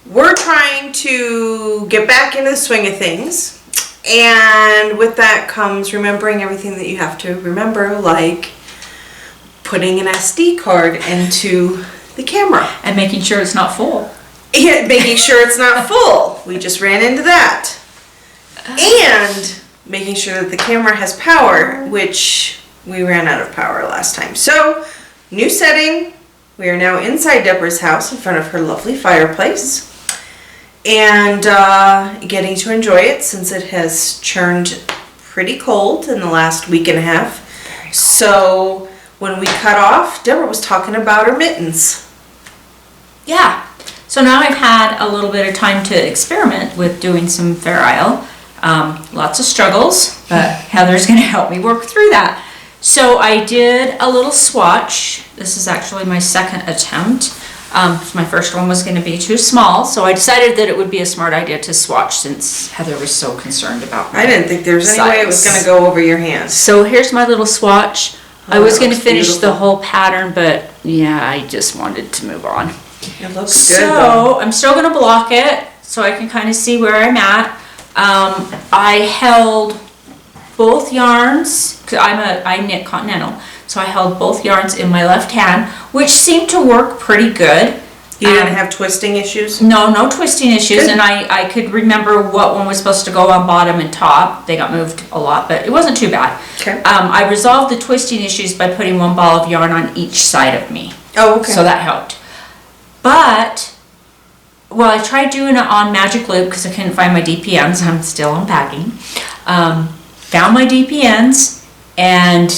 we're trying to get back into the swing of things. And with that comes remembering everything that you have to remember, like putting an SD card into the camera. And making sure it's not full. Yeah, making sure it's not full. We just ran into that. And making sure that the camera has power, which we ran out of power last time. So, new setting. We are now inside Deborah's house in front of her lovely fireplace. And getting to enjoy it since it has turned pretty cold in the last week and a half. So, when we cut off, Deborah was talking about her mittens. Yeah. So now I've had a little bit of time to experiment with doing some Fair Isle. Lots of struggles, but Heather's going to help me work through that. So I did a little swatch. This is actually my second attempt. My first one was going to be too small, so I decided that it would be a smart idea to swatch since Heather was so concerned about I didn't think there was any way it was going to go over your hands. So here's my little swatch. Oh, I was going to looks finish beautiful. the whole pattern, but yeah, I just wanted to move on. It looks good though. So I'm still going to block it so I can kind of see where I'm at. I held both yarns, cause I knit continental, so I held both yarns in my left hand, which seemed to work pretty good. You didn't have twisting issues? No twisting issues, Good. and I could remember what one was supposed to go on bottom and top. They got moved a lot, but it wasn't too bad. Okay. I resolved the twisting issues by putting one ball of yarn on each side of me. Oh, okay. So that helped. But, well, I tried doing it on Magic Loop because I couldn't find my DPNs. I'm still unpacking. Found my DPNs and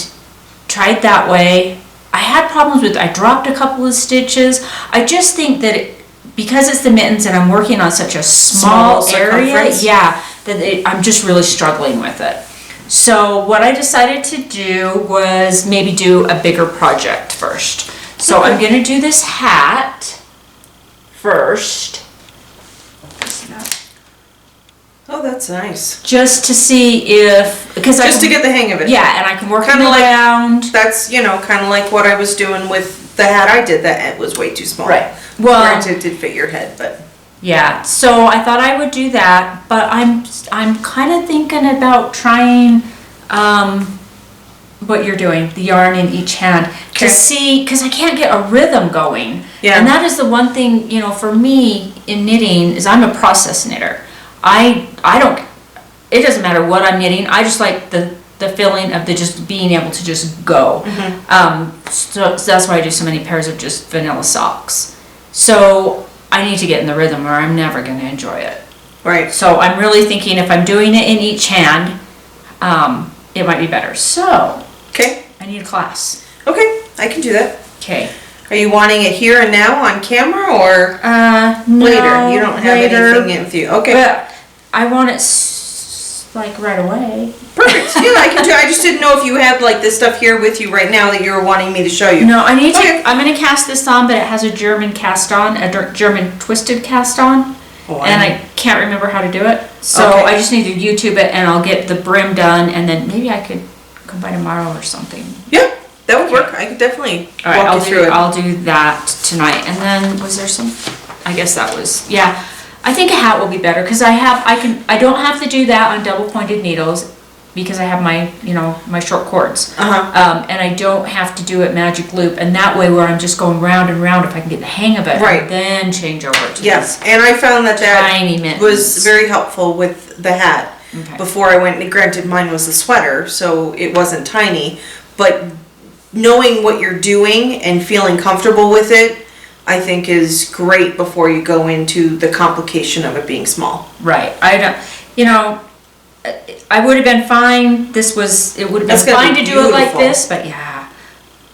tried that way. I had problems with, I dropped a couple of stitches. I just think that because it's the mittens and I'm working on such a small area, circumference. yeah, that I'm just really struggling with it. So what I decided to do was maybe do a bigger project first. So I'm going to do this hat first. Oh, that's nice. Just to see if, because Just to get the hang of it. yeah, and I can work Kinda it like- around. That's, kind of like what I was doing with the hat I did. That it was way too small. Right. Well, Granted, it did fit your head, but. yeah, so I thought I would do that, but I'm kind of thinking about trying what you're doing, the yarn in each hand, to Okay. see, because I can't get a rhythm going. Yeah. And that is the one thing, for me in knitting, is I'm a process knitter. I don't, it doesn't matter what I'm knitting, I just like the feeling of the just being able to just go. So that's why I do so many pairs of just vanilla socks. So I need to get in the rhythm or I'm never going to enjoy it. Right. So I'm really thinking if I'm doing it in each hand, it might be better. So Okay. I need a class. Okay, I can do that. Okay. Are you wanting it here and now on camera or No, later? You don't have later, anything in with you. Okay. But I want it like right away. Perfect. Yeah, I can do. I just didn't know if you had like this stuff here with you right now that you were wanting me to show you. No, I need Okay. to. I'm going to cast this on, but it has a German cast on, German twisted cast on, Oh, and I can't remember how to do it. So Okay. I just need to YouTube it, and I'll get the brim done, and then maybe I could come by tomorrow or something. Yeah, that would work. I could definitely All right, walk you through it. I'll do that tonight. And then was there some? I guess that was, yeah. I think a hat will be better because I don't have to do that on double pointed needles because I have my my short cords. And I don't have to do it Magic Loop, and that way where I'm just going round and round, if I can get the hang of it, Right. and then change over to Yes, and I found that tiny mittens. was very helpful with the hat. Okay. Before I went, and granted mine was a sweater, so it wasn't tiny, but knowing what you're doing and feeling comfortable with it, I think is great before you go into the complication of it being small. Right. I don't. I would have been fine. It would have That's been gonna fine be to do it like beautiful. this, but yeah.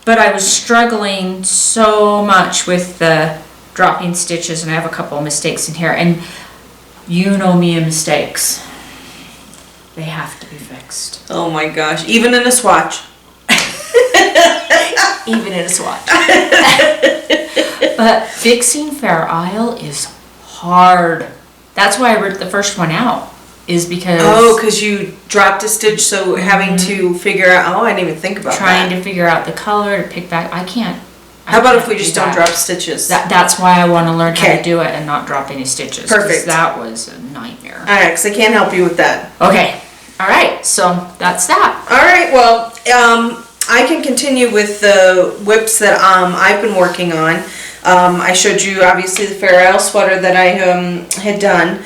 But I was struggling so much with the dropping stitches, and I have a couple of mistakes in here. And you know me and mistakes. They have to be fixed. Oh my gosh, even in a swatch. Even in a swatch. But fixing Fair Isle is hard. That's why I wrote the first one out. Is because because you dropped a stitch, so having to figure out, I didn't even think about trying that. to figure out the color to pick back. I can't How about if we can't just do don't that. drop stitches? That's why I want to learn how Okay. to do it and not drop any stitches. 'cause Perfect. That was a nightmare. Alright, because I can't help you with that. Okay. All right. So that's that. Alright, well, I can continue with the whips that I've been working on. I showed you obviously the Fair Isle sweater that I had done.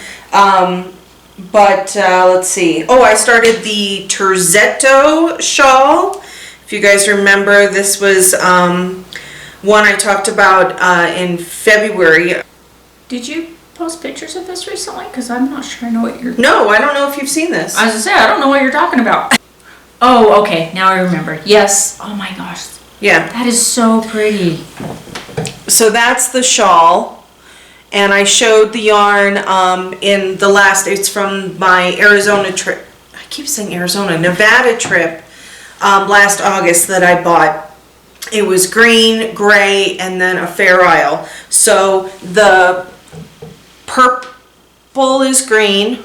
But let's see. Oh, I started the Terzetto shawl. If you guys remember, this was one I talked about in February. Did you post pictures of this recently? Because I'm not sure I know what you're. No, I don't know if you've seen this. I was gonna say I don't know what you're talking about. Oh, okay. Now I remember. Yes. Oh my gosh, Yeah. that is so pretty. So that's the shawl, and I showed the yarn in the last. It's from my Arizona trip. I keep saying Arizona, Nevada trip last August that I bought. It was green, gray, and then a Fair Isle. So the purple is green.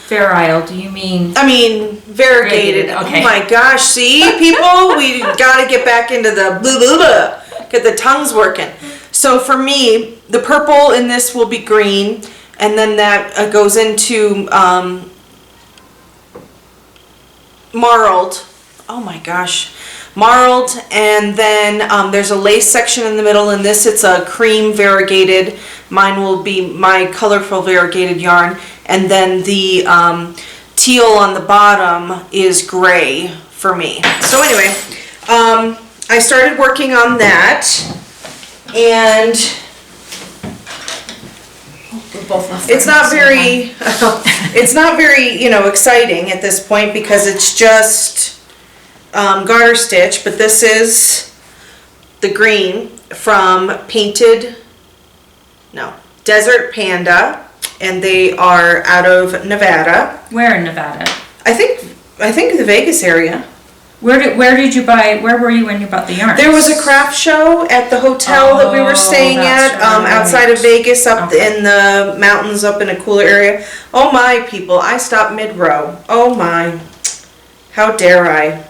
Fair Isle. Do you mean? I mean, variegated. Variegated, okay. Oh my gosh, see, people, we gotta get back into the blah, blah, blah. Get the tongues working. So for me, the purple in this will be green, and then that goes into marled. Oh my gosh. Marled, and then there's a lace section in the middle. In this, it's a cream variegated. Mine will be my colorful variegated yarn. And then the teal on the bottom is gray for me. So anyway, I started working on that, and it's not very, it's not very, exciting at this point because it's just garter stitch. But this is the green from Desert Panda. And they are out of Nevada. Where in Nevada? I think the Vegas area. Where did you buy? Where were you when you bought the yarn? There was a craft show at the hotel that we were staying that's at right. outside of Vegas, up Okay. in the mountains, up in a cooler area. Oh my, people! I stopped mid-row. Oh my! How dare I?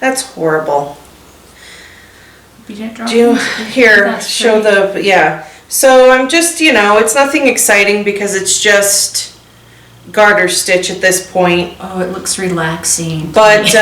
That's horrible. You didn't drop Do you these? here That's show pretty. the yeah? So I'm just it's nothing exciting because it's just garter stitch at this point. Oh, it looks relaxing. But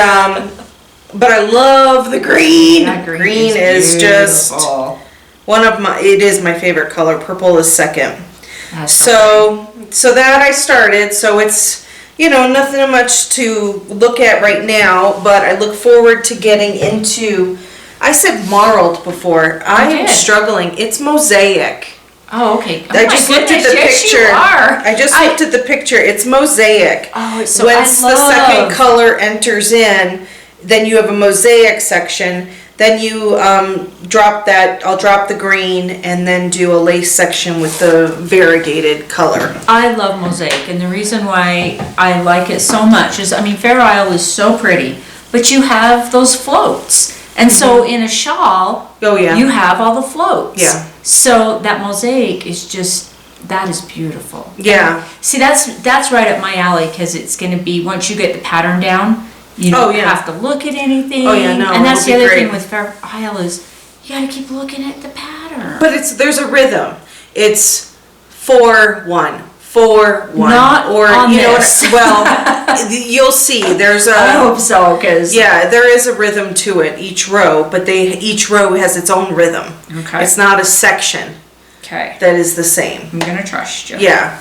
but I love the green. That Green is just beautiful. it is my favorite color. Purple is second. That's So that I started. So it's nothing much to look at right now, but I look forward to getting into. I said marled before. I am did. struggling. It's mosaic. Oh, okay. Oh I my just looked at goodness, the yes, picture. You are. I just looked at the picture. It's mosaic. Oh, it's so Once the second color enters in, then you have a mosaic section. Then you drop that. I'll drop the green and then do a lace section with the variegated color. I love mosaic, and the reason why I like it so much is, Fair Isle is so pretty, but you have those floats. And so in a shawl, Oh yeah. you have all the floats. Yeah. So that mosaic is that is beautiful. Yeah. See, that's right up my alley, because it's going to be, once you get the pattern down, you don't have to look at anything. Oh, yeah, no, and that's the it'll be other thing great. with Fair Isle is you got to keep looking at the pattern. But there's a rhythm. It's 4-1, 4-1. Not on this. Well, you'll see. There's I a hope so, because yeah, there is a rhythm to it each row, but each row has its own rhythm. Okay. It's not a section okay, that is the same. I'm gonna trust you. Yeah.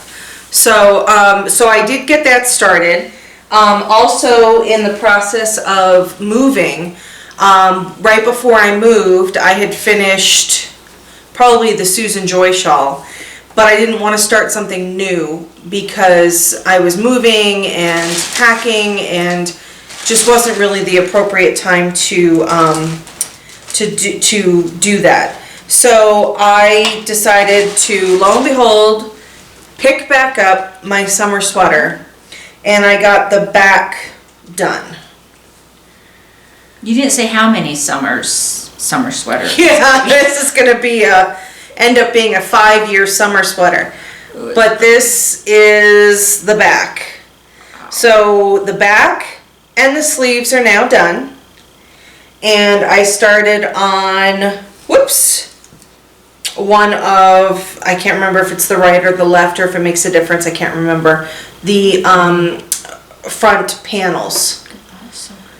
So so I did get that started. Also in the process of moving, right before I moved, I had finished probably the Susan Joy shawl, but I didn't want to start something new because I was moving and packing and just wasn't really the appropriate time to do that. So I decided to, lo and behold, pick back up my summer sweater, and I got the back done. You didn't say how many summer sweaters. Yeah, this is gonna be end up being a 5-year summer sweater. But this is the back. So the back and the sleeves are now done. And I started on whoops, one of, I can't remember if it's the right or the left or if it makes a difference, I can't remember, the front panels.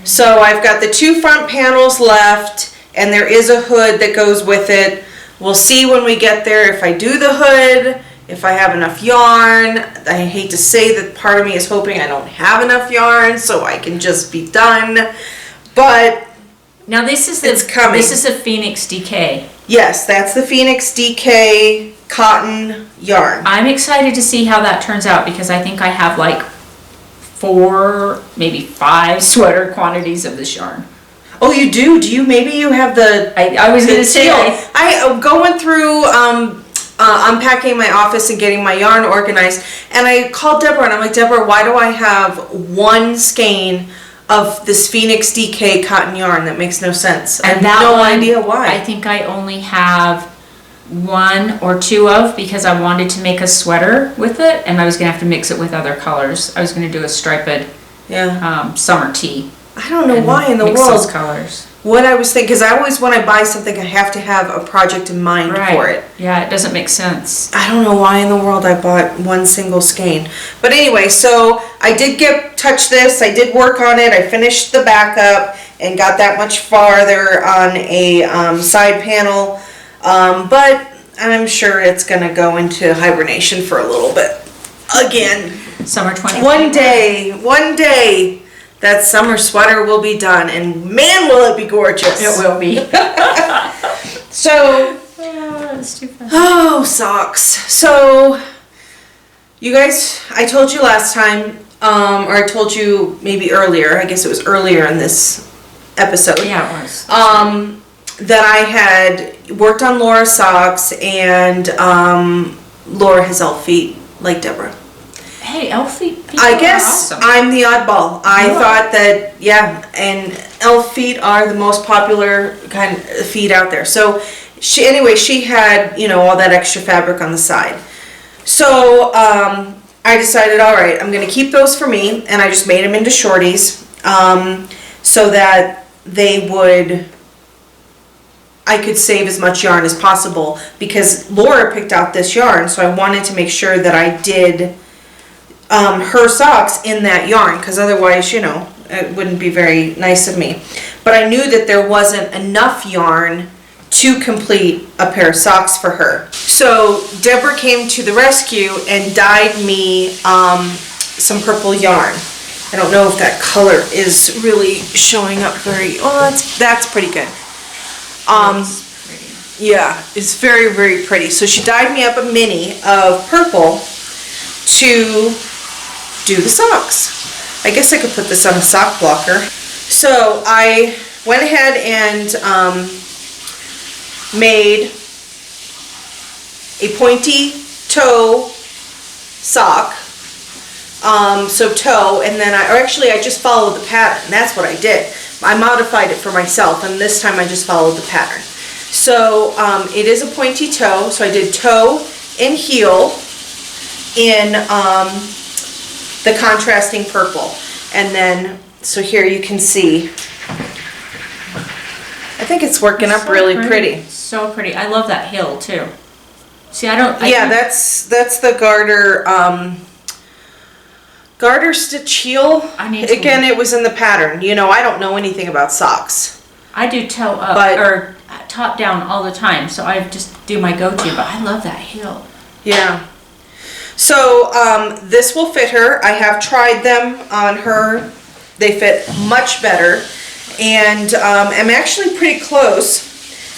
So I've got the 2 front panels left, and there is a hood that goes with it. We'll see when we get there if I do the hood, if I have enough yarn. I hate to say that part of me is hoping I don't have enough yarn so I can just be done, but Now this is it's coming. This is a Phoenix DK. Yes, that's the Phoenix DK cotton yarn. I'm excited to see how that turns out because I think I have like 4, maybe 5 sweater quantities of this yarn. Oh, you do? Maybe you have the... I was gonna say, I going through, unpacking my office and getting my yarn organized, and I called Deborah and I'm like, Deborah, why do I have 1 skein of this Phoenix DK cotton yarn? That makes no sense. I have no idea why. I think I only have 1 or 2 of because I wanted to make a sweater with it and I was gonna have to mix it with other colors. I was gonna do a striped summer tee. I don't know why in the mix world. those colors. What I was thinking, because I always, when I buy something, I have to have a project in mind for it. Yeah, it doesn't make sense. I don't know why in the world I bought 1 single skein. But anyway, so I did touch this, I did work on it, I finished the backup and got that much farther on a side panel. But I'm sure it's gonna go into hibernation for a little bit. Again. Summer 20. One day, that summer sweater will be done, and man, will it be gorgeous. It will be. So, That's too fun. oh, socks. So, you guys, I told you last time, or I told you maybe earlier, I guess it was earlier in this episode. Yeah, it was. That I had worked on Laura's socks, and Laura has elf feet, like Deborah. Hey, elf feet. I guess awesome. I'm the oddball. I thought that, yeah, and elf feet are the most popular kind of feet out there. So she had, all that extra fabric on the side. So I decided, all right, I'm going to keep those for me, and I just made them into shorties so that I could save as much yarn as possible because Laura picked out this yarn, so I wanted to make sure that I did her socks in that yarn, because otherwise, it wouldn't be very nice of me. But I knew that there wasn't enough yarn to complete a pair of socks for her. So Deborah came to the rescue and dyed me some purple yarn. I don't know if that color is really showing up very, well, that's pretty good. Yeah, it's very, very pretty. So she dyed me up a mini of purple to do the socks. I guess I could put this on a sock blocker. So I went ahead and made a pointy toe sock. So toe, and then I just followed the pattern. That's what I did. I modified it for myself, and this time I just followed the pattern. So it is a pointy toe, so I did toe and heel in the contrasting purple. And then, so here you can see, I think it's working up really pretty. So pretty. I love that hill too. See, that's the garter stitch heel. Again, it was in the pattern. I don't know anything about socks. I do toe up or top down all the time, so I just do my go-to, but I love that heel. Yeah. So this will fit her. I have tried them on her. They fit much better. And I'm actually pretty close.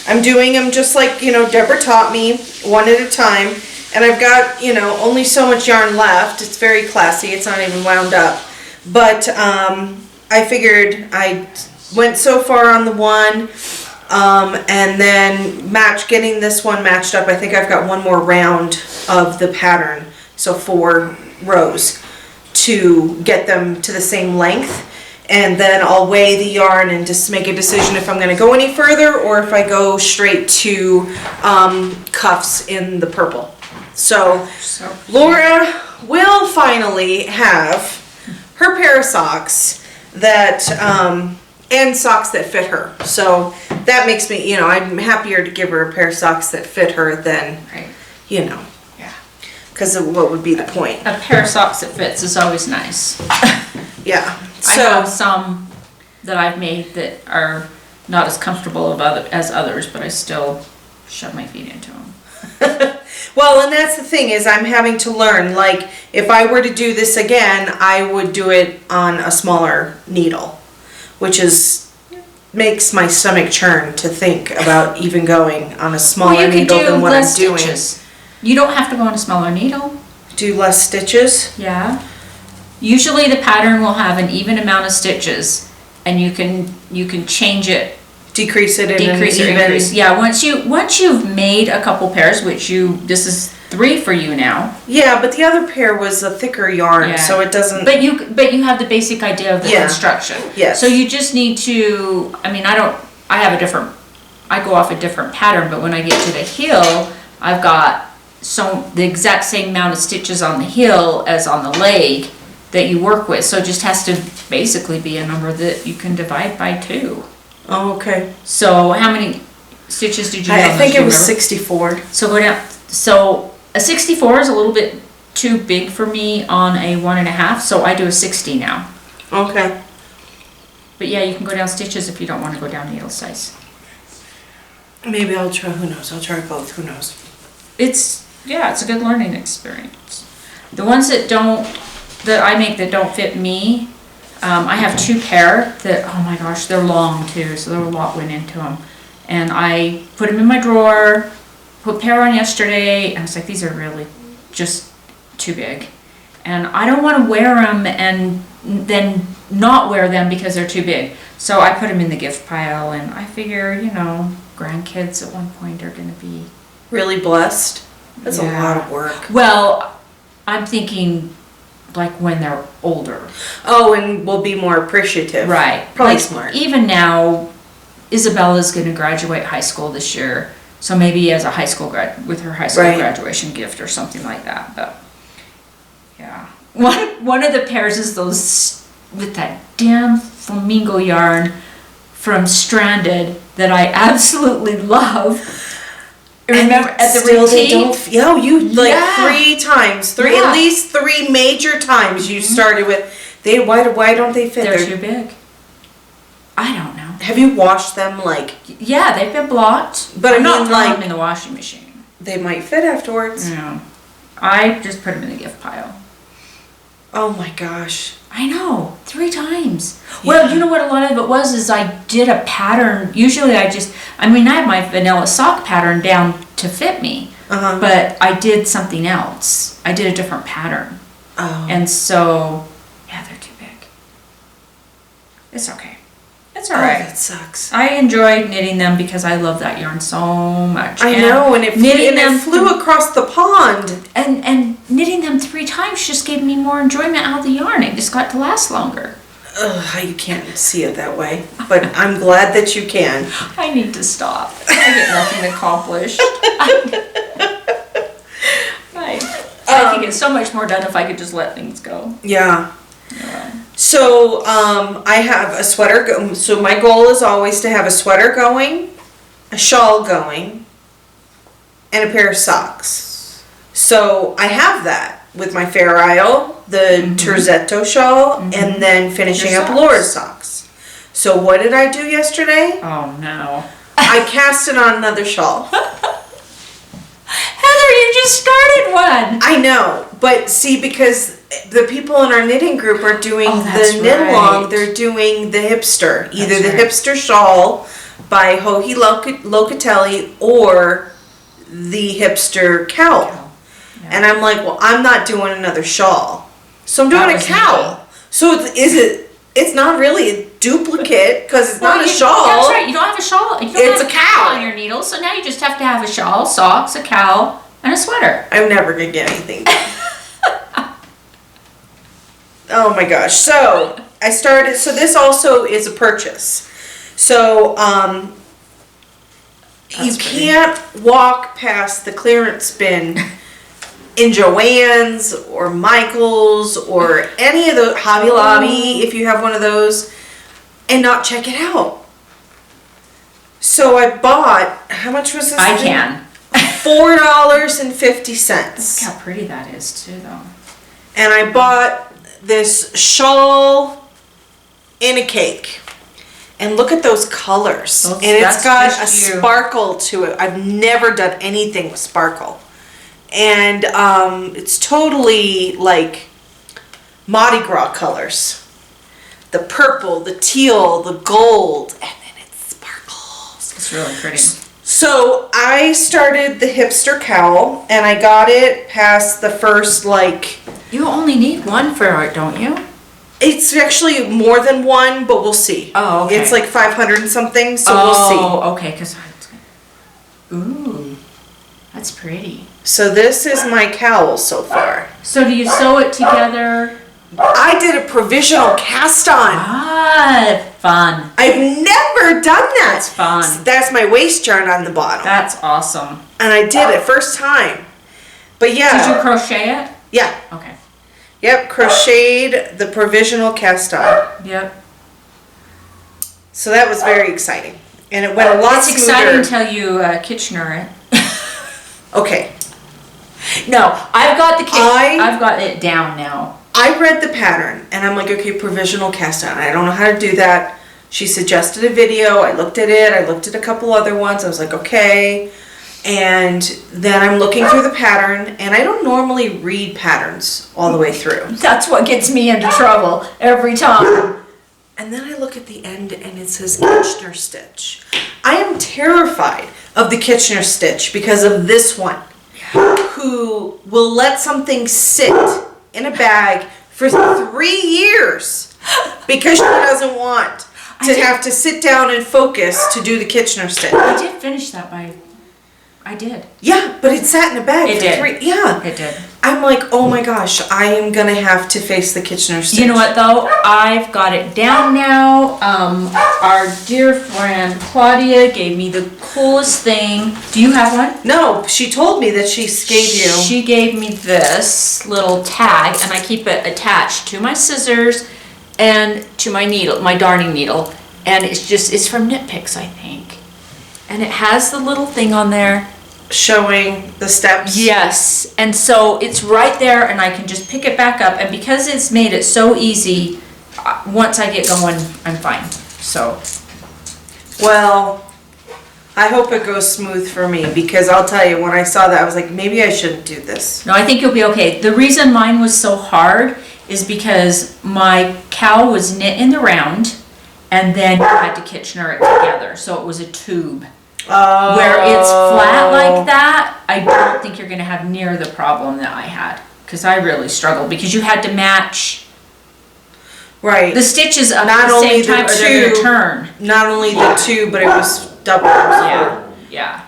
I'm doing them just like, Deborah taught me, one at a time. And I've got, only so much yarn left. It's very classy. It's not even wound up. But I figured I went so far on the one, and then getting this one matched up. I think I've got one more round of the pattern. So 4 rows to get them to the same length. And then I'll weigh the yarn and just make a decision if I'm going to go any further or if I go straight to cuffs in the purple. So Laura will finally have her pair of socks that and socks that fit her. So that makes me, you know, I'm happier to give her a pair of socks that fit her than, Right. you know, Yeah. because of what would be the point? A pair of socks that fits is always nice. Yeah. I So have some that I've made that are not as comfortable as others, but I still shove my feet into them. well, and that's the thing is I'm having to learn. Like, if I were to do this again, I would do it on a smaller needle, which makes my stomach churn to think about even going on a smaller needle than what I'm doing. Stitches. You don't have to go on a smaller needle. Do less stitches. Yeah. Usually the pattern will have an even amount of stitches, and you can change it, Decrease it in decrease or an even. increase. Yeah, once you've made a couple pairs, this is 3 for you now. Yeah, but the other pair was a thicker yarn, Yeah. so it doesn't. But you have the basic idea of the Yeah. construction. Yes. So you just need to, I mean, I go off a different pattern, but when I get to the heel, I've got the exact same amount of stitches on the heel as on the leg that you work with. So it just has to basically be a number that you can divide by 2. Oh, okay. So how many stitches did you do on I this? think Do it you was remember? 64. So go down, so a 64 is a little bit too big for me on a 1.5, so I do a 60 now. Okay. But yeah, you can go down stitches if you don't want to go down needle size. Maybe I'll try. Who knows? I'll try both. Who knows? It's a good learning experience. The ones that I make that don't fit me, I have 2 pair that, oh my gosh, they're long too, so there a lot went into them. And I put them in my drawer, put a pair on yesterday, and I was like, these are really just too big. And I don't want to wear them and then not wear them because they're too big. So I put them in the gift pile, and I figure, grandkids at one point are going to be... Really blessed. That's a Yeah. lot of work. Well, I'm thinking like when they're older. Oh, and we'll be more appreciative. Right. Probably Like, smart. even now, Isabella's going to graduate high school this year. So maybe as a high school with her high school Right. graduation gift or something like that. But yeah. One of the pairs is those with that damn flamingo yarn from Stranded that I absolutely love. Remember at the Still they retreat? don't. You like Yeah. 3 times. Yeah. At least 3 major times you started with. Why don't they fit? They're too big. I don't know. Have you washed them? Like Yeah, they've been blocked. But I I'm not mean, throwing like- them in the washing machine. they might fit afterwards. No, I just put them in the gift pile. Oh my gosh. I know, 3 times. Well, Yeah. you know what a lot of it was is I did a pattern. Usually I have my vanilla sock pattern down to fit me, but I did something else. I did a different pattern. Oh. And so, yeah, they're too big. It's okay. It's Oh, alright. that sucks. I enjoyed knitting them because I love that yarn so much. I know, and it flew across the pond. And knitting them 3 times just gave me more enjoyment out of the yarn. It just got to last longer. Ugh, you can't see it that way, but I'm glad that you can. I need to stop. I get nothing accomplished. I could get so much more done if I could just let things go. Yeah. Yeah. So I have a sweater. So my goal is always to have a sweater going, a shawl going, and a pair of socks. So I have that with my Fair Isle, the Terzetto shawl, and then finishing Your up socks. Laura's socks. So what did I do yesterday? Oh no. I casted on another shawl. Heather, you just started one! I know, but see, because the people in our knitting group are doing Oh, that's the knit along, right. they're doing the hipster, either That's the right. hipster shawl by Joji Locatelli or the hipster cowl. Yeah. And I'm like, well, I'm not doing another shawl, so I'm That doing a was cowl. So it's not really a duplicate because it's not a shawl. That's right, you don't have a shawl. You don't It's have a cowl. on your needle, so now you just have to have a shawl, socks, a cowl, and a sweater. I'm never gonna get anything done. Oh my gosh. So I started, so this also is a purchase. So you That's pretty. can't walk past the clearance bin in Joann's or Michael's or any of the Hobby Lobby if you have one of those and not check it out. So I bought, how much was this? I thing? can. $4.50. Look how pretty that is too, though. And I bought this shawl in a cake. And look at those colors. Those- and it's that's got a just you. sparkle to it. I've never done anything with sparkle. And it's totally like Mardi Gras colors. The purple, the teal, the gold, and then it sparkles. It's really pretty. So I started the hipster cowl, and I got it past the first, like, You only need one for art, don't you? it's actually more than one, but we'll see. Oh, okay. It's like 500 and something, so we'll see. Oh, okay, because ooh, that's pretty. So this is my cowl so far. So do you sew it together? I did a provisional cast on. Ah, fun. I've never done that. That's fun. That's my waist yarn on the bottom. That's awesome. And I did it first time. But Did yeah. you crochet it? Yeah. Okay. Yep, crocheted the provisional cast on. Yep. So that was very exciting. And it went a lot It's smoother. exciting until you Kitchener it. Okay. No, I've got the I- I've got it down now. I read the pattern and I'm like, okay, provisional cast on. I don't know how to do that. She suggested a video. I looked at it. I looked at a couple other ones. I was like, okay. And then I'm looking through the pattern, and I don't normally read patterns all the way through. That's what gets me into trouble every time. And then I look at the end and it says Kitchener stitch. I am terrified of the Kitchener stitch because of this one, who will let something sit in a bag for 3 years because she doesn't want to have to sit down and focus to do the Kitchener stitch. I did finish that I did. Yeah, but it sat in a bag It for did. 3. Yeah. It did. I'm like, oh my gosh, I am gonna have to face the Kitchener stitch. You know what though? I've got it down now. Our dear friend Claudia gave me the coolest thing. Do you have one? No, she told me that she gave you. She gave me this little tag, and I keep it attached to my scissors and to my needle, my darning needle. And it's from Knit Picks, I think. And it has the little thing on there. Showing the steps. Yes, and so it's right there, and I can just pick it back up. And because it's made it so easy, once I get going, I'm fine. So Well, I hope it goes smooth for me because I'll tell you, when I saw that, I was like, maybe I shouldn't do this. no, I think you'll be okay. The reason mine was so hard is because my cowl was knit in the round, and then you had to Kitchener it together, so it was a tube. Oh. Where it's flat like that, I don't think you're gonna have near the problem that I had, because I really struggled, because you had to match Right. the stitches up Not at the only same the time or they're two- gonna turn. Not only the two, but it was double. Yeah, yeah.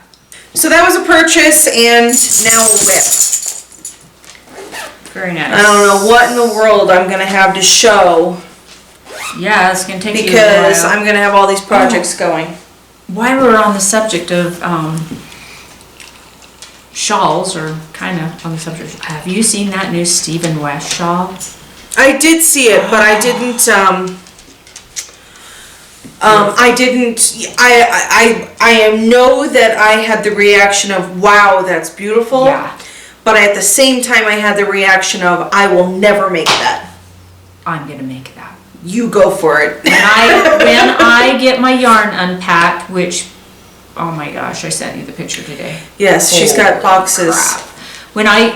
So that was a purchase and now a whip. Very nice. I don't know what in the world I'm gonna have to show Yeah, it's gonna take you a because while. I'm gonna have all these projects going. While we're on the subject of shawls, or kind of on the subject, have you seen that new Stephen West shawl? I did see it, but I didn't. I know that I had the reaction of wow, that's beautiful. Yeah. But at the same time, I had the reaction of I will never make that. I'm gonna make that. You go for it. When I get my yarn unpacked, which, oh my gosh, I sent you the picture today. Yes, she's got boxes. Crap. When I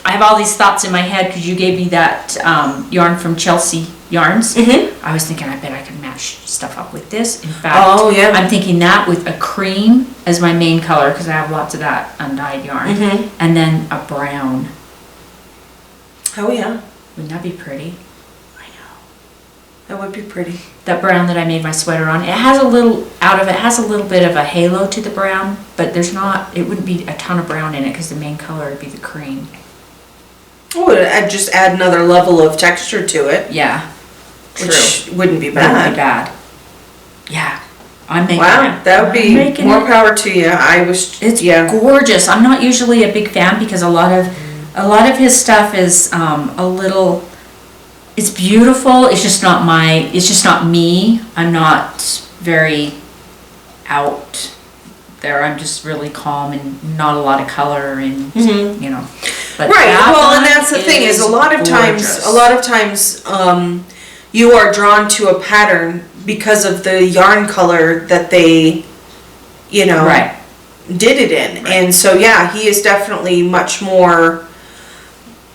have all these thoughts in my head because you gave me that yarn from Chelsea Yarns. Mhm. I was thinking, I bet I can match stuff up with this. In fact, Oh, yeah. I'm thinking that with a cream as my main color because I have lots of that undyed yarn, Mhm. and then a brown. Oh yeah, Wouldn't that be pretty? I know. that would be pretty. That brown that I made my sweater on, it has a little bit of a halo to the brown, but it wouldn't be a ton of brown in it because the main color would be the cream. Oh, I'd just add another level of texture to it, Yeah, true. which wouldn't be That would be bad. bad. Yeah, I'm making Wow, it. that would I'm be making more it. power to you. It's yeah. gorgeous. I'm not usually a big fan because a lot of his stuff is It's beautiful. It's just not me. I'm not very out there. I'm just really calm and not a lot of color and, you know. But Right, that well, and one that's the thing is gorgeous. a lot of times, you are drawn to a pattern because of the yarn color that they, you know, Right. did it in. Right. And so, yeah, he is definitely much more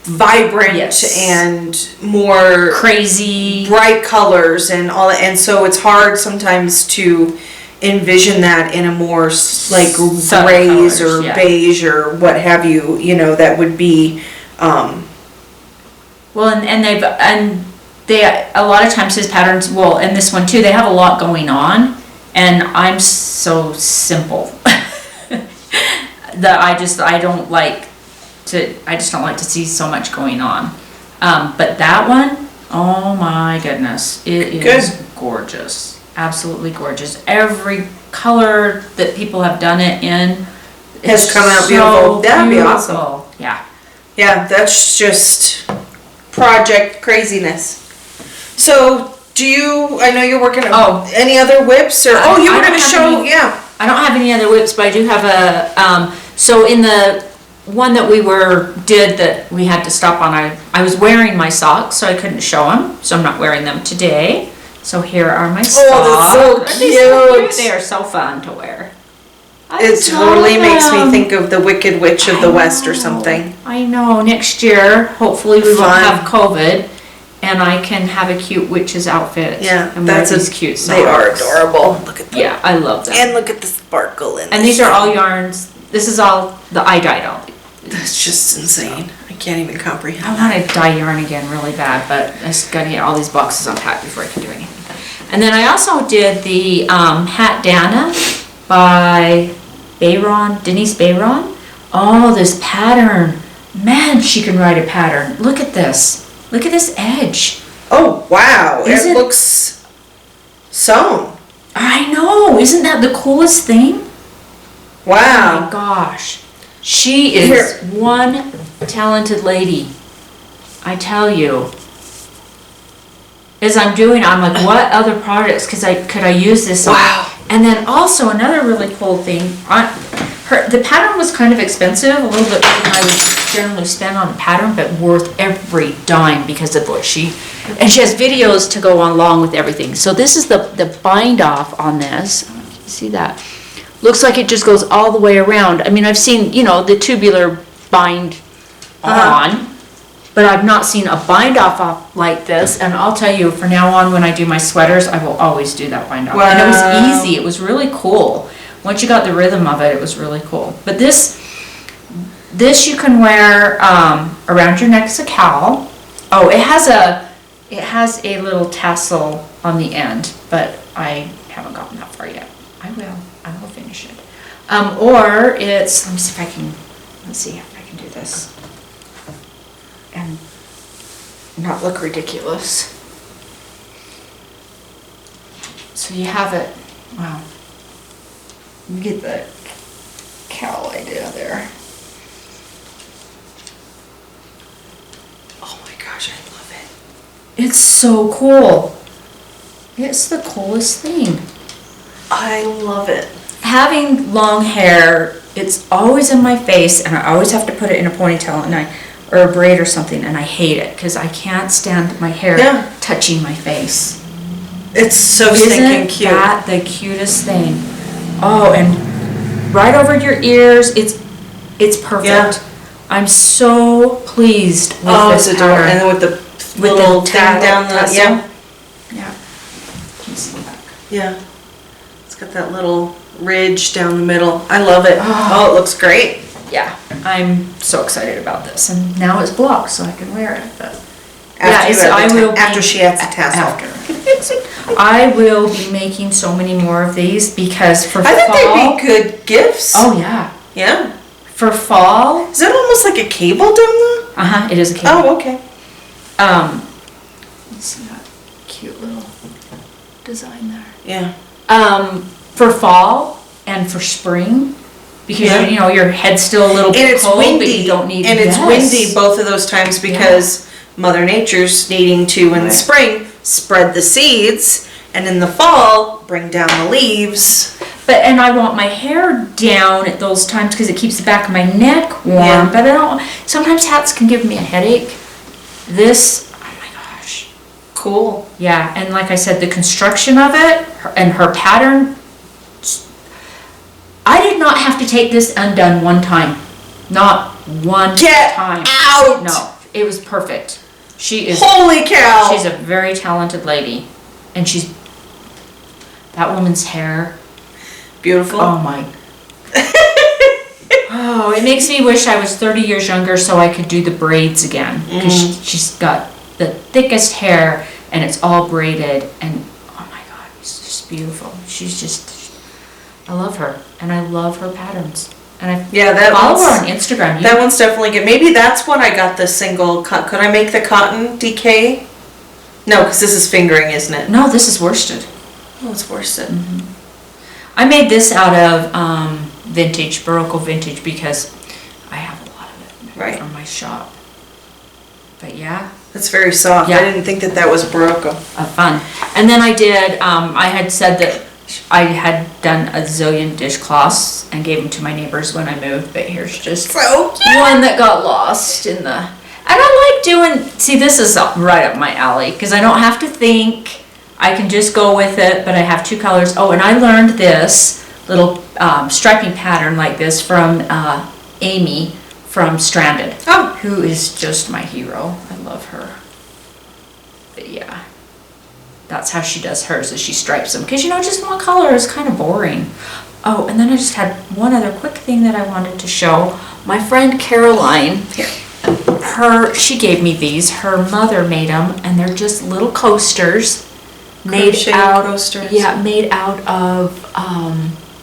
vibrant Yes. and more Crazy. bright colors and all that. And so it's hard sometimes to envision that in a more like Subtle grays colors, or yeah. beige or what have you, you know, that would be, Well, and they a lot of times his patterns, well, and this one too, they have a lot going on, and I'm so simple that I just don't like to see so much going on. But that one, oh my goodness, it is gorgeous, absolutely gorgeous. Every color that people have done it in has is come out so beautiful. That'd be beautiful. awesome. Yeah. Yeah, that's just project craziness. So, I know you're working on any other whips or, you I were don't gonna have show, any- yeah. I don't have any other whips, but I do have a, so in the one that did that we had to stop on, I was wearing my socks, so I couldn't show them, so I'm not wearing them today. So here are my socks. that's so Aren't they so cute. They are so fun to wear. I It just totally love makes me them. think of the Wicked Witch of the I West or know. something. I know, next year, hopefully we won't Fun. have COVID, and I can have a cute witch's outfit. Yeah, and wear that's these cute socks. They are adorable. Look at them. Yeah, I love them. And look at the sparkle in And these are all yarns, this is all, I dyed all. That's just insane. I can't even comprehend. I want to dye yarn again really bad, but I just gotta get all these boxes unpacked before I can do anything. And then I also did the Hat Dana by Denise Bayron. Oh, this pattern. Man, she can write a pattern. Look at this. Look at this edge. Oh, wow. Is It it- looks sewn. I know, isn't that the coolest thing? Oh my Wow. gosh. She is Here. one talented lady. I tell you. As I'm like, what other products could I use this on? Wow. And then also another really cool thing, the pattern was kind of expensive, a little bit more than I would generally spend on a pattern, but worth every dime because of what she has videos to go along with everything. So this is the bind off on this. I don't know if you can see that. Looks like it just goes all the way around. I mean, I've seen, the tubular bind on, but I've not seen a bind off like this. And I'll tell you, from now on, when I do my sweaters, I will always do that bind off. And it was Wow. easy. It was really cool. Once you got the rhythm of it, it was really cool. But this you can wear around your neck as a cowl. Oh, it has a little tassel on the end, but I haven't gotten that far yet. I will finish it. Or it's, let me see if I can do this and not look ridiculous. So you have it, wow. You get the cowl idea there. Oh my gosh, I love it. It's so cool. It's the coolest thing. I love it. Having long hair, it's always in my face, and I always have to put it in a ponytail or a braid or something, and I hate it because I can't stand my hair touching my face. It's so stinking cute. Isn't that the cutest thing? Oh, and right over your ears, it's perfect. Yeah. I'm so pleased with this it's adorable. pattern. And then with the little thing down the, tassel. yeah. Yeah. Let's see back. Yeah. It's got that little ridge down the middle. I love it. Oh, it looks great. Yeah, I'm so excited about this, and now it's blocked, so I can wear it. But After she adds the tassel. After. I will be making so many more of these because for I think fall. they'd be good gifts. Oh yeah, Yeah. for fall. Is it almost like a cable down there? It is a cable. Oh, okay. Let's see that cute little design there. Yeah. For fall and for spring, because Yeah. your head's still a little And bit it's cold, windy. but you don't need. And it's Yes. windy both of those times because Mother Nature's needing to in the spring spread the seeds, and in the fall bring down the leaves. And I want my hair down at those times because it keeps the back of my neck warm. Yeah. But I don't. Sometimes hats can give me a headache. This, oh my gosh. Cool. Yeah, and like I said, the construction of it and her pattern. I did not have to take this undone one time. Not one Get time. out! No, it was perfect. She is. Holy cow! She's a very talented lady, and that woman's hair. Beautiful. Oh my. Oh, it makes me wish I was 30 years younger so I could do the braids again. Because she's got the thickest hair and it's all braided. And oh my God, it's just beautiful. I love her. And I love her patterns. And I follow her on Instagram. That one's definitely good. Maybe that's when I got the single cut. Could I make the cotton DK? No, because this is fingering, isn't it? No, this is worsted. Oh, it's worsted. I made this out of vintage, Barocco vintage, because I have a lot of it from my shop. But yeah. That's very soft. Yeah. I didn't think that was Barocco. Fun. And then I did, I had said that I had done a zillion dishcloths and gave them to my neighbors when I moved, but here's just So cute. one that got lost in the... And I like doing... See, this is right up my alley, because I don't have to think. I can just go with it, but I have two colors. Oh, and I learned this little striping pattern like this from Amy from Stranded, who is just my hero. I love her. But yeah, that's how she does hers, is she stripes them. Because, just one color is kind of boring. Oh, and then I just had one other quick thing that I wanted to show. My friend Caroline, she gave me these. Her mother made them, and they're just little coasters. Made out of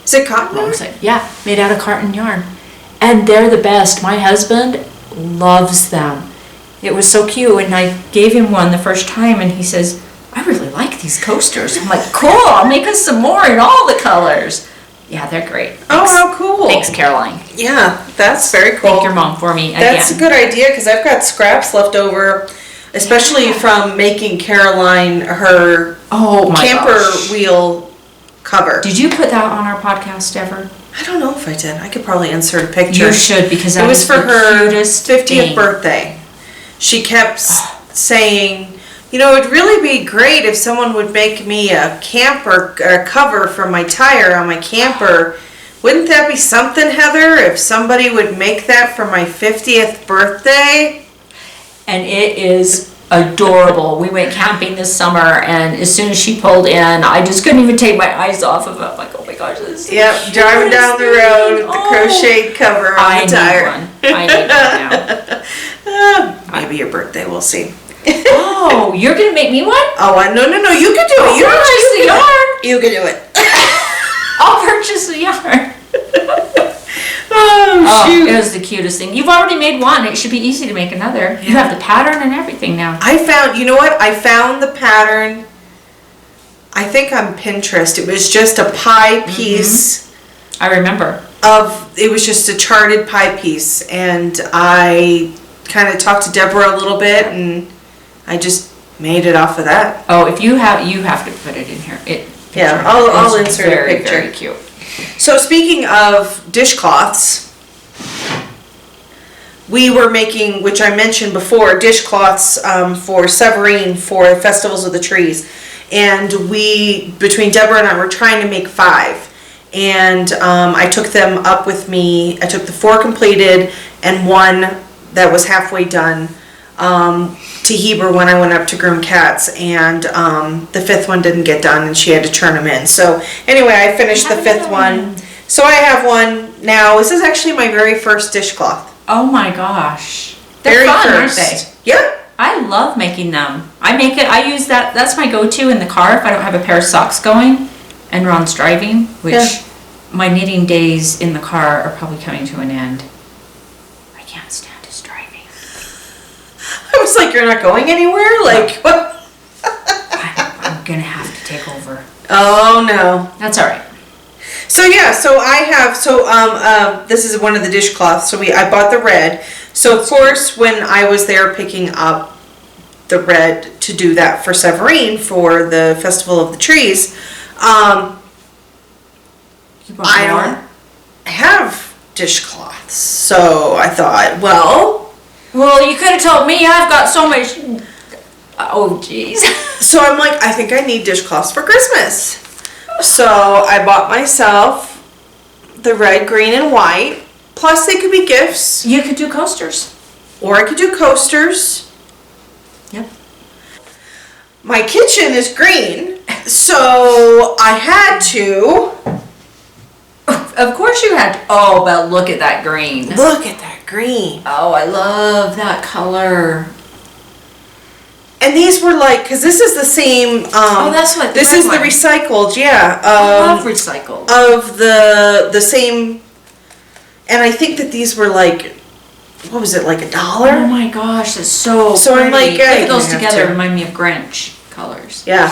is it cotton yarn? Yeah, made out of cotton yarn, and they're the best. My husband loves them. It was so cute, and I gave him one the first time, and he says, "I really like these coasters." I'm like, "Cool! I'll make us some more in all the colors." Yeah, they're great. Oh, how cool! Thanks, Caroline. Yeah, that's very cool. Thank your mom for me again. That's a good idea because I've got scraps left over. Especially from making Caroline her camper wheel cover. Did you put that on our podcast ever? I don't know if I did. I could probably insert a picture. You should, because it was for her 50th thing. birthday. She kept saying, it'd really be great if someone would make me a camper cover for my tire on my camper. Wouldn't that be something, Heather, if somebody would make that for my 50th birthday? And it is adorable. We went camping this summer, and as soon as she pulled in, I just couldn't even take my eyes off of it. I'm like, oh my gosh, this is driving down the road with the crocheted cover on the tire. I need one now. Maybe your birthday, we'll see. Oh, you're going to make me one? Oh, no, you can do it. You purchase the yarn. You can do it. I'll purchase the yarn. Oh, shoot. It was the cutest thing. You've already made one. It should be easy to make another. You have the pattern and everything now. I found the pattern, I think on Pinterest. It was just a pie piece. I remember. It was just a charted pie piece. And I kind of talked to Deborah a little bit, and I just made it off of that. Oh, if you have to put it in here. I'll insert a picture. Very cute. So speaking of dishcloths, we were making, which I mentioned before, dishcloths for Severine for Festivals of the Trees. And between Deborah and I, were trying to make 5. And I took them up with me. I took the 4 completed and 1 that was halfway done to Heber when I went up to groom cats, and the 5th one didn't get done, and she had to turn them in. So anyway, I finished the 5th one. So I have one now. This is actually my very first dishcloth. Oh my gosh. They're Very fun, first. aren't they? Yeah. I love making them. I use that. That's my go-to in the car if I don't have a pair of socks going and Ron's driving, which my knitting days in the car are probably coming to an end. I can't stand his driving. I was like, you're not going anywhere? Like, what? I'm going to have to take over. Oh, no. That's all right. So yeah, this is one of the dishcloths. So I bought the red. So of course, when I was there picking up the red to do that for Severine for the Festival of the Trees. You bought I more? don't have dishcloths, so I thought, well, Well, you could have told me I've got so much. Oh, jeez. so I'm like, I think I need dishcloths for Christmas. So I bought myself the red, green, and white. Plus, they could be gifts, You could do coasters. or I could do coasters. Yep. My kitchen is green, so I had to. Of course you had. Oh, but look at that green. Look at that green. Oh, I love that color. And these were like, because this is the same. Oh, that's what the this red is the one. recycled, yeah. I love recycled. Of the same, and I think that these were like, what was it, like $1? Oh my gosh, that's so So I'm pretty. like, yeah, Look at those you have together. to. Remind me of Grinch colors. Yeah.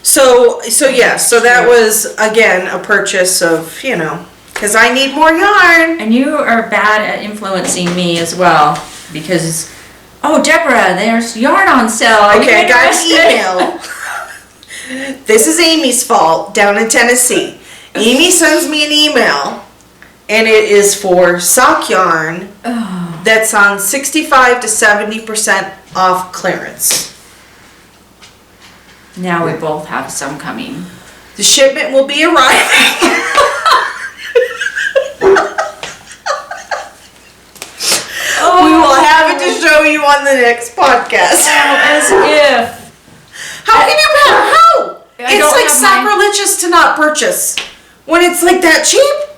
So that was again a purchase of, because I need more yarn. And you are bad at influencing me as well because, oh, Deborah, there's yarn on sale. Are Okay, you I got interested? an email. This is Amy's fault down in Tennessee. Amy sends me an email, and it is for sock yarn that's on 65 to 70% off clearance. Now we both have some coming. The shipment will be arriving. We will have it to show you on the next podcast. As if. How can you how? I It's don't like have mine. sacrilegious to not purchase when it's like that cheap.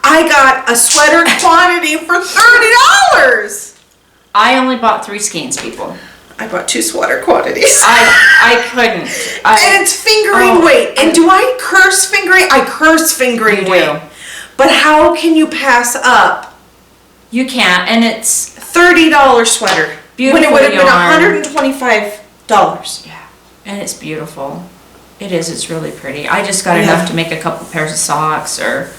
I got a sweater quantity for $30. I only bought 3 skeins, people. I bought 2 sweater quantities. I couldn't. And it's fingering weight. And do I curse fingering? I curse fingering You do. weight. But how can you pass up You can't, and it's $30 sweater when it Beautiful would have yarn. been $125? yeah, and it's beautiful. It is. It's really pretty. I just got Yeah. enough to make a couple pairs of socks or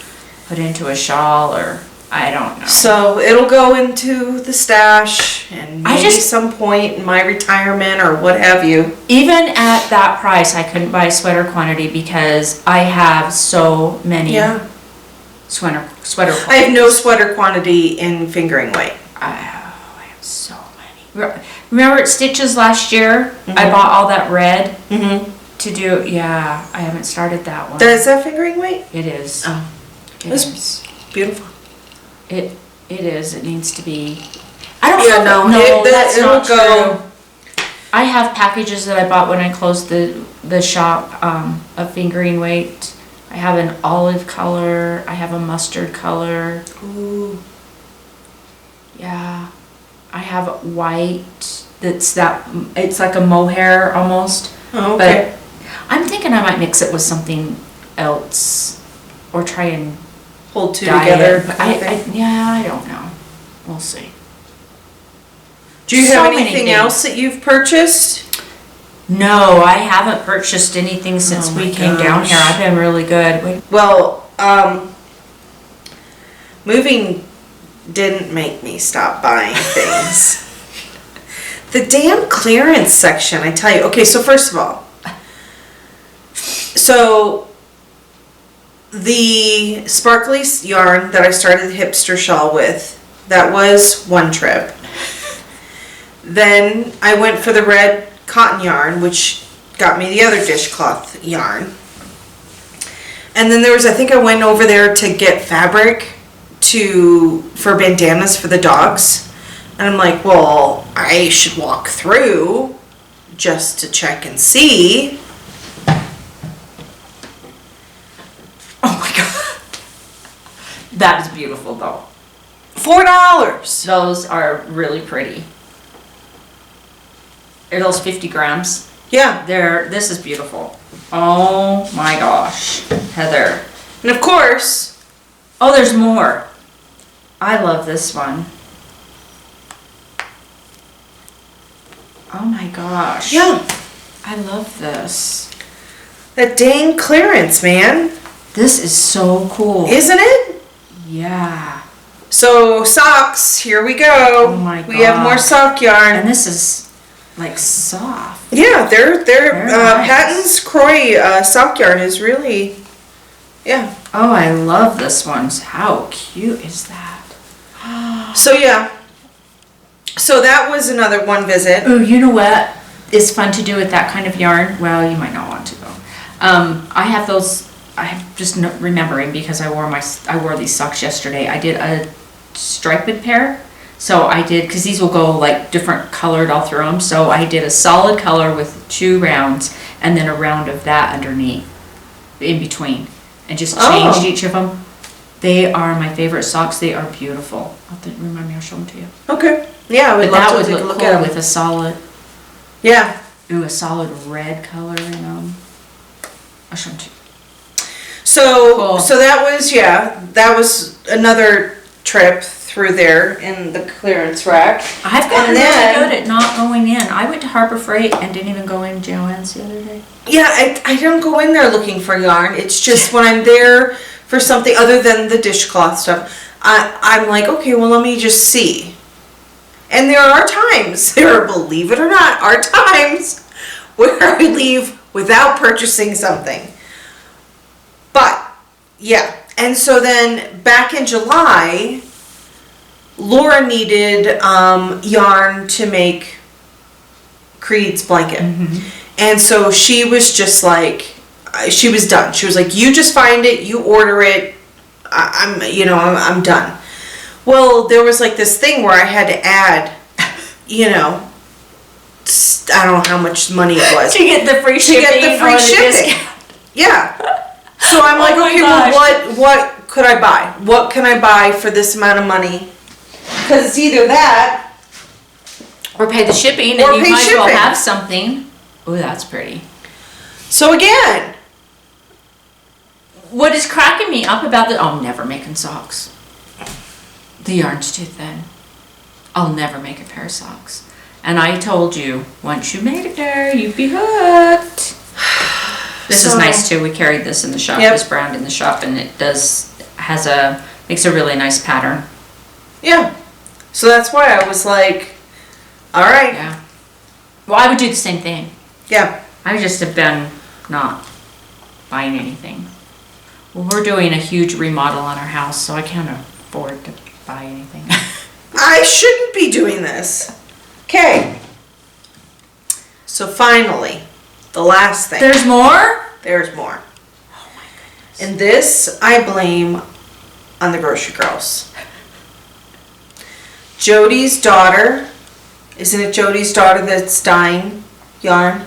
put into a shawl or I don't know. So it'll go into the stash and I maybe just- some point in my retirement or what have you. Even at that price, I couldn't buy a sweater quantity because I have so many Yeah. sweater I have no sweater quantity in fingering weight. I have so many. Remember at Stitches last year? I bought all that red Mm-hmm. to do. Yeah, I haven't started that one. Is that fingering weight? It is. Oh, It that's is. beautiful. It is. It needs to be. I don't Yeah, know. no, That's it'll not go. true. I have packages that I bought when I closed the shop of fingering weight. I have an olive color. I have a mustard color. Ooh. Yeah. I have white. It's like a mohair almost. Oh, okay. But I'm thinking I might mix it with something else or try and Hold 2 dye together. it. But I don't know. We'll see. Do you so have many anything things. else that you've purchased? No, I haven't purchased anything since Oh we my came down here. gosh. I've been really good. Wait, Well, moving didn't make me stop buying things. The damn clearance section, I tell you. Okay, so first of all, so the sparkly yarn that I started the hipster shawl with, that was one trip. Then I went for the red cotton yarn, which got me the other dishcloth yarn. And then there was, I think I went over there to get fabric for bandanas for the dogs. And I'm like, well, I should walk through just to check and see. oh my god. That is beautiful though. $4. Those are really pretty. Are those 50 grams? Yeah. This is beautiful. Oh my gosh. Heather. And of course, Oh, there's more. I love this one. Oh my gosh. yeah, I love this. that dang clearance, man. This is so cool. Isn't it? Yeah. So socks, here we go. Oh my We have more gosh. sock yarn. And this is like soft. Yeah, their Very nice. Patton's Croy sock yarn is really, yeah. Oh, I love this one. How cute is that? So yeah, so that was another one visit. Oh, you know what is fun to do with that kind of yarn? Well, you might not want to though. I have those. I'm just remembering because I wore these socks yesterday. I did a striped pair. So I did, because these will go like different colored all through them. So I did a solid color with 2 rounds and then a round of that underneath, in between, and just changed each of them. They are my favorite socks. They are beautiful. Remind me, I'll show them to you. Okay. Yeah, I would But love that to would take a look look cool at them. with a solid, Yeah. a solid red color in them. I'll show them to you. So Cool. so that was another trip through there in the clearance rack. I've gotten And really then- good at not going in. I went to Harbor Freight and didn't even go in Joann's the other day. Yeah, I don't go in there looking for yarn. It's just when I'm there for something other than the dishcloth stuff, I'm like, okay, well, let me just see. And believe it or not, are times where I leave without purchasing something. But, yeah. And so then back in July, Laura needed yarn to make Creed's blanket. And so she was just like, she was done. She was like, you just find it, you order it, I'm done. Well, there was like this thing where I had to add, I don't know how much money it was. To get the free shipping. get the free or shipping. discount. Yeah. So I'm like, Oh my okay, gosh. well, what could I buy? What can I buy for this amount of money? Because it's either that. Or pay the shipping, Or and you pay might as well shipping. have something. Oh, that's pretty. So again, What is cracking me up about the... I'm never making socks. The yarn's too thin. I'll never make a pair of socks. And I told you, once you made it there, you'd be hooked. This is So- nice too. We carried this in the shop. Yep. This brand in the shop, and it makes a really nice pattern. yeah. So that's why I was like, all right, Yeah. Well, I would do the same thing. yeah. I just have been not buying anything. Well, we're doing a huge remodel on our house, so I can't afford to buy anything. I shouldn't be doing this. Okay. So finally, the last thing. There's more? There's more. Oh my goodness. And this I blame on the grocery girls. Jody's daughter, isn't it Jody's daughter that's dyeing yarn?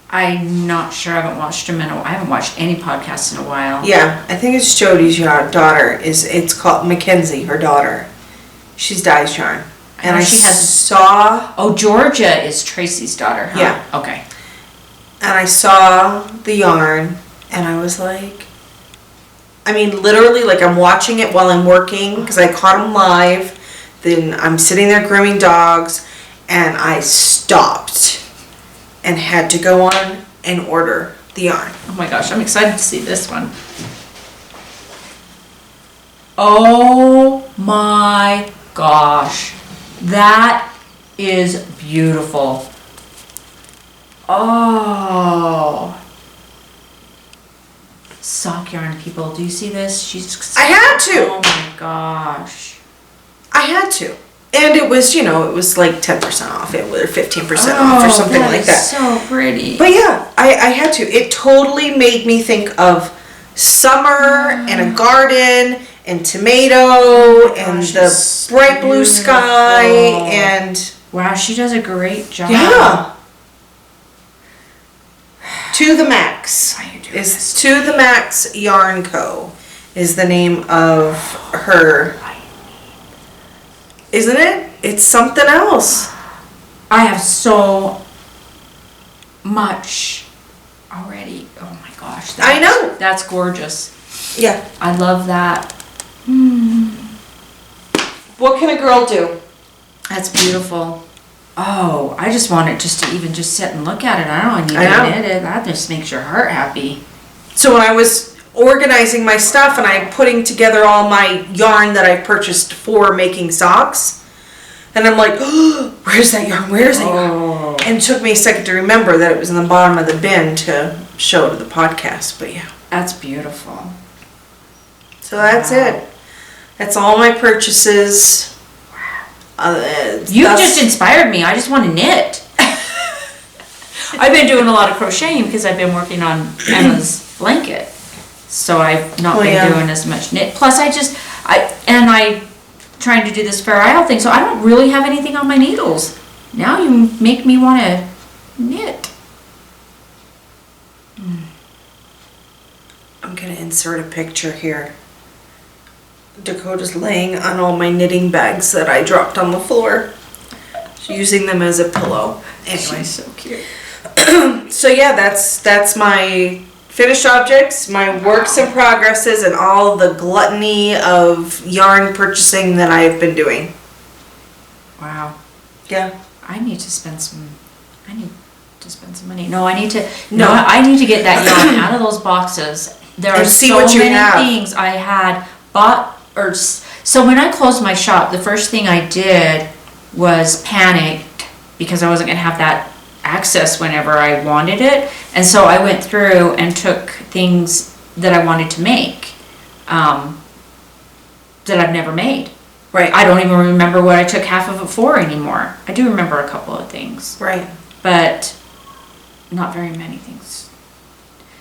I'm not sure. I haven't watched them I haven't watched any podcasts in a while. Yeah, I think it's Jody's daughter. It's called Mackenzie, her daughter. She's dyes yarn. I know she has- saw Oh, Georgia is Tracy's daughter, huh? Yeah. Okay. and I saw the yarn and I was like, I mean, literally, like I'm watching it while I'm working because I caught them live. Then I'm sitting there grooming dogs and I stopped and had to go on and order the yarn. Oh my gosh, I'm excited to see this one. Oh my gosh. That is beautiful. Oh. Sock yarn, people. Do you see this? She's. I had to. Oh my gosh. I had to. And it was, it was like 10% off it, or 15% off or something like that. So pretty. But yeah, I had to. It totally made me think of summer and a garden and tomato and gosh, the it's bright blue sky beautiful. and Wow, she does a great job. yeah. To the Max Why you do is this? To the Max Yarn Co. is the name of her. Isn't it? It's something else. I have so much already. Oh my gosh. I know. That's gorgeous. Yeah. I love that. What can a girl do? That's beautiful. Oh, I just want it just to even just sit and look at it. I don't need I know. to knit it. That just makes your heart happy. So when I was organizing my stuff and I'm putting together all my yarn that I purchased for making socks, and I'm like, oh, where's that yarn? Where's that yarn? Oh. And it took me a second to remember that it was in the bottom of the bin to show to the podcast, but yeah. That's beautiful. So that's it. That's all my purchases. You just inspired me. I just want to knit. I've been doing a lot of crocheting because I've been working on Emma's blanket. So I've not been doing as much knit. Plus I trying to do this Fair Isle thing, so I don't really have anything on my needles. Now you make me want to knit. I'm going to insert a picture here. Dakota's laying on all my knitting bags that I dropped on the floor. She's using them as a pillow. Anyway. She's so cute. So yeah, that's my finished objects, my works in progresses, and all the gluttony of yarn purchasing that I've been doing. Wow. Yeah. I need to spend some money. No, I need to get that yarn out of those boxes. There are so many things I had bought so when I closed my shop, the first thing I did was panicked because I wasn't going to have that access whenever I wanted it. And so I went through and took things that I wanted to make that I've never made. Right. I don't even remember what I took half of it for anymore. I do remember a couple of things. Right. But not very many things.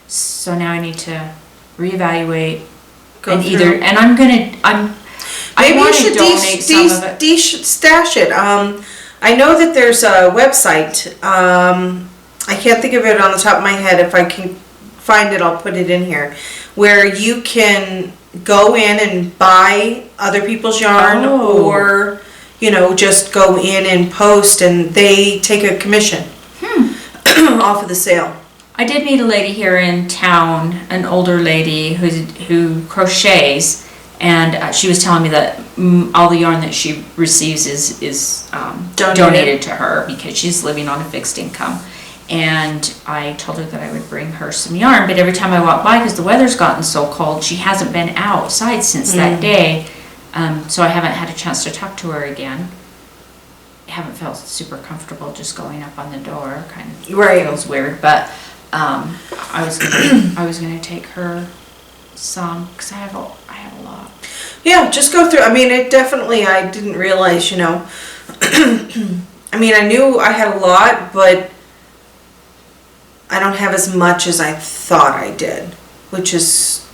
So now I need to reevaluate I want to donate some of it. Stash it. I know that there's a website. I can't think of it on the top of my head. If I can find it, I'll put it in here. Where you can go in and buy other people's yarn, or just go in and post, and they take a commission off of the sale. I did meet a lady here in town, an older lady who crochets, and she was telling me that all the yarn that she receives is donated to her because she's living on a fixed income. And I told her that I would bring her some yarn, but every time I walk by, because the weather's gotten so cold, she hasn't been outside since that day, so I haven't had a chance to talk to her again. I haven't felt super comfortable just going up on the door. Kind of feels weird, but I was gonna take her some because I have a lot. Yeah, just go through. I mean, I didn't realize, I mean, I knew I had a lot, but I don't have as much as I thought I did, which is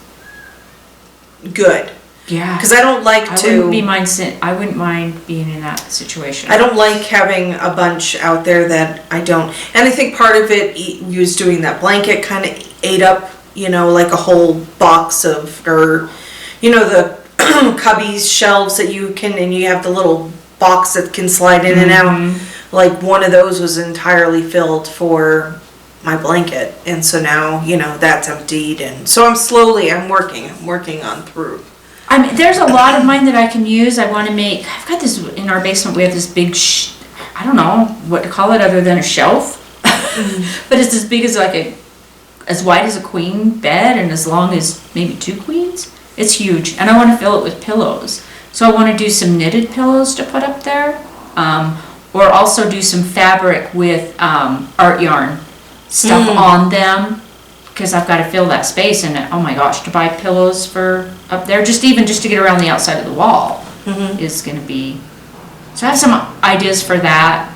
good. Yeah. Because I don't like to. I wouldn't mind being in that situation. I don't like having a bunch out there that I don't. And I think part of it, was doing that blanket kind of ate up, like a whole box of, or, the cubbies, shelves that you can, and you have the little box that can slide in and out. Like one of those was entirely filled for my blanket. And so now, that's emptied. And so I'm working on through. I mean, there's a lot of mine that I can use. I've got this in our basement. We have this big, I don't know what to call it other than a shelf, but it's as big as as wide as a queen bed and as long as maybe 2 queens. It's huge, and I want to fill it with pillows. So I want to do some knitted pillows to put up there, or also do some fabric with art yarn stuff on them. Because I've got to fill that space, and oh my gosh, to buy pillows for up there, just to get around the outside of the wall is going to be. So I have some ideas for that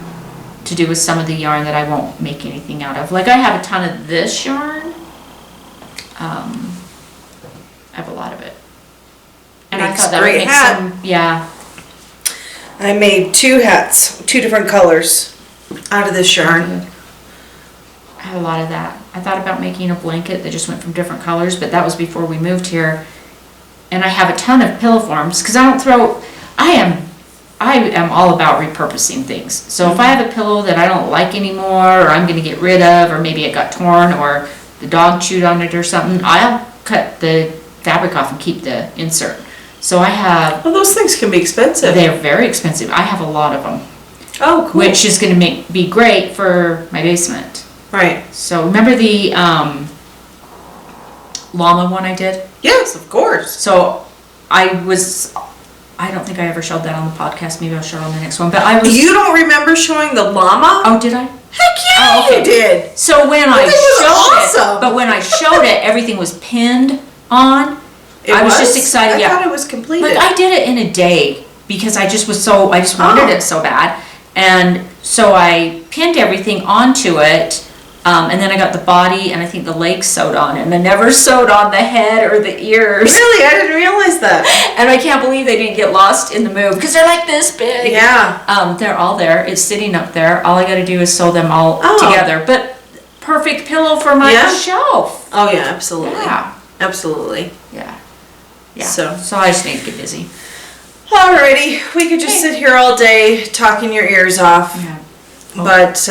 to do with some of the yarn that I won't make anything out of. Like I have a ton of this yarn. I have a lot of it, and I thought that would make some. Yeah. I made 2 hats, 2 different colors out of this yarn. I have a lot of that. I thought about making a blanket that just went from different colors, but that was before we moved here. And I have a ton of pillow forms because I am all about repurposing things. So if I have a pillow that I don't like anymore, or I'm going to get rid of, or maybe it got torn, or the dog chewed on it or something, I'll cut the fabric off and keep the insert. So I have. Well, those things can be expensive. They're very expensive. I have a lot of them. Oh, cool. Which is going to be great for my basement. Right. So remember the llama one I did? Yes, of course. So I was I don't think I ever showed that on the podcast. Maybe I'll show it on the next one. But I was. You don't remember showing the llama? Oh, did I? Heck yeah, Oh, okay. you did. So when I That was showed awesome. it, but when I showed it, everything was pinned on. I was just excited. I thought it was completed. Like I did it in a day because I just wanted it so bad. And so I pinned everything onto it. And then I got the body and I think the legs sewed on, and I never sewed on the head or the ears. Really? I didn't realize that. And I can't believe they didn't get lost in the move because they're like this big. Yeah. They're all there. It's sitting up there. All I got to do is sew them all together. But perfect pillow for my shelf. Oh yeah, absolutely. Yeah. Absolutely. Yeah. Yeah. So I just need to get busy. Alrighty, we could just sit here all day talking your ears off. Yeah. But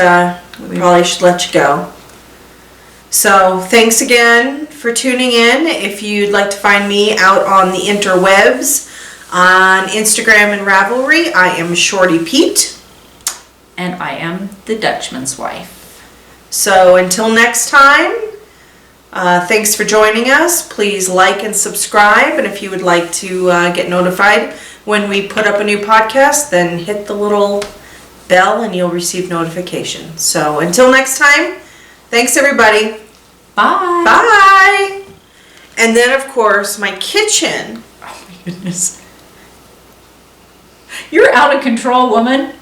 we probably should let you go. So thanks again for tuning in. If you'd like to find me out on the interwebs, on Instagram and Ravelry, I am Shorty Pete. And I am the Dutchman's wife. So until next time, thanks for joining us. Please like and subscribe. And if you would like to get notified when we put up a new podcast, then hit the little bell and you'll receive notification. So until next time, thanks everybody. Bye. Bye. And then of course my kitchen. Oh my goodness. You're out of control, woman.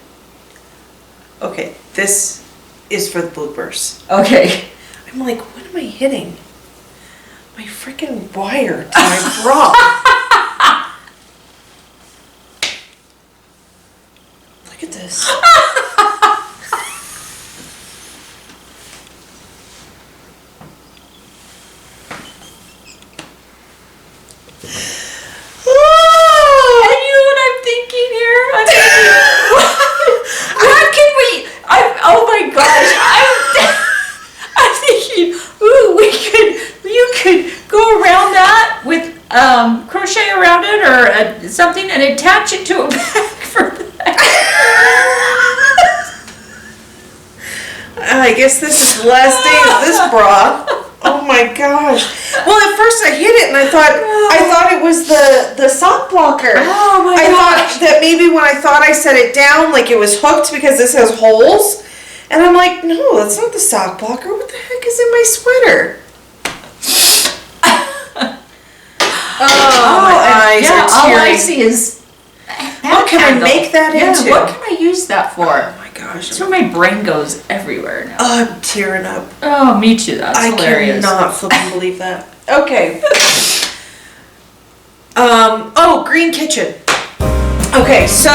Okay, this is for the bloopers. Okay. I'm like, what am I hitting? My freaking wire to my bra. Look at this. And you know what I'm thinking here? I'm thinking, what can we? Oh my gosh! I'm thinking, ooh, you could go around that with crochet around it or something and attach it to a bag for that. I guess this is the last day of this bra. Oh my gosh. Well, at first I hit it and I thought it was the sock blocker. Oh my I gosh. thought that maybe when I thought I set it down, like it was hooked because this has holes. And I'm like, no, that's not the sock blocker. What the heck is in my sweater? Oh, my eyes are all I tearing. see is. What can I handle. make that into? What can I use that for? Oh my gosh. That's where my brain goes everywhere now. I'm tearing up. Oh, me too. That's hilarious. I cannot flipping believe that. Okay. Green kitchen. Okay, so